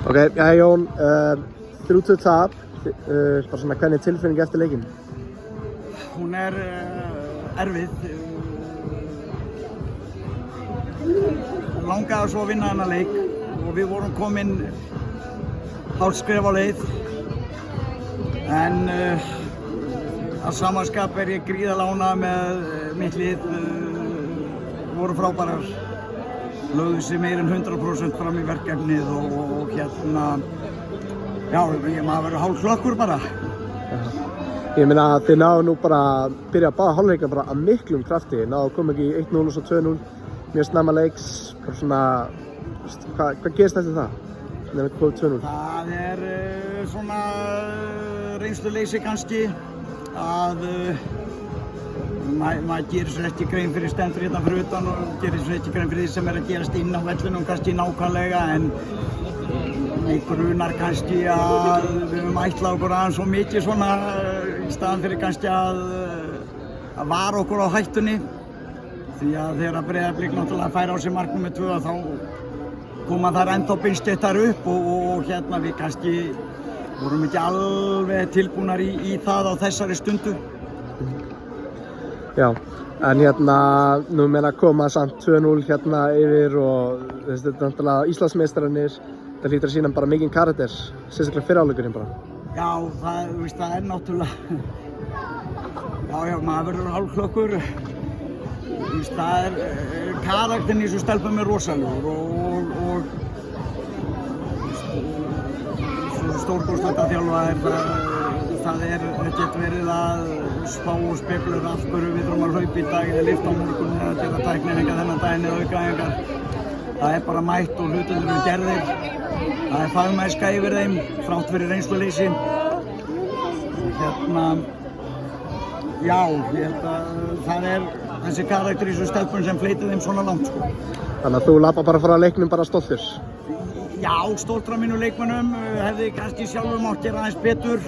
Ok, ja Jón, 3-2 tap, bara svona hvernig tilfinning eftir leikinn? Hún erfið. Langaði svo að vinna þennan leik og við vorum komin hálft skref á leið. En að sama skap ég gríðarlega ánægður með mitt lið, voru frábærar. Lögðu sig meir en 100% fram í verkefnið og hérna, já, maður verður hálfklökkur bara. Ég meina að þið náðu nú bara að byrja að báða hálfleika bara að miklum krafti, náðu að koma ekki 1-0 og svo 2-0, mjög snemma leiks, bara svona, hvað gerist eftir það? Nefnir komið 2-0? Það svona reynsluleysi kannski, að maður gerir sér ekki grein fyrir stendur hérna fyrir utan og gerir sér ekki grein fyrir því sem að gerast inn á vellinum kannski nákvæmlega, en mig grunar kannski að við höfum ætlað okkur aðeins svo mikið svona í staðan fyrir kannski að vara okkur á hættunni, því að þegar Breiðablik náttúrulega fær á sig mark númer 2 þá koma þar ennþá beinsteyttar upp og hérna við kannski vorum ekki alveg tilbúnar í það á þessari stundu. Já, en hérna, nú meina koma samt 2-0 hérna yfir og þetta er náttúrulega Íslandsmeistararnir, það hlýtur að sýna bara mikinn karakter, sérstaklega fyrir hálfleikurinn bara. Já, það náttúrulega, já, maður verður hálfklökkur, það karakterinn í þessu stelpum rosalegur og stórkostlegt þjálfaðir, það getur verið að spá og spekulera af hverju við þurfum að hlaupa í dag eða lyfta á morgun eða gera tækniæfingar þennan daginn eða aukaæfingar. Það bara mætt og hlutirnir eru gerðir. Það fagmennska yfir þeim, þrátt fyrir reynsluleysi. Hérna, já, ég held að það þessi karakter í þessu stelpum sem fleytir þeim svona langt, sko. Þannig að þú labba bara frá leiknum bara stoltur? Já, stolt frá mínu leikmönnum, hefði kannski sjálfur mátt gera aðeins betur.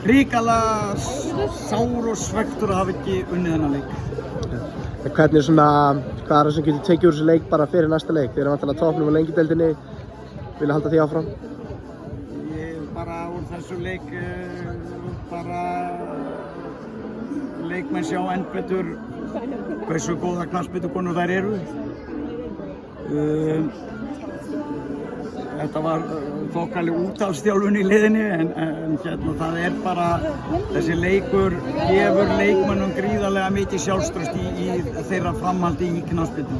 Hrikalega sár og svekktur að hafa ekki unnið þennan leik. En hvernig svona, hvað það sem getur tekið úr þessu leik bara fyrir næsta leik? Þið vantilega toppnum á Lengjudeildinni, vilja halda því áfram? Ég bara úr þessu leik, bara leikmenn sjá enn betur hversu góða knattspyrnukonur þær eru. Þetta var þokkaleg úttalsþjálfun í liðinni en hérna það bara, þessi leikur gefur leikmönnum gríðarlega mikið sjálfstraust í þeirra framhaldi í knattspyrnu.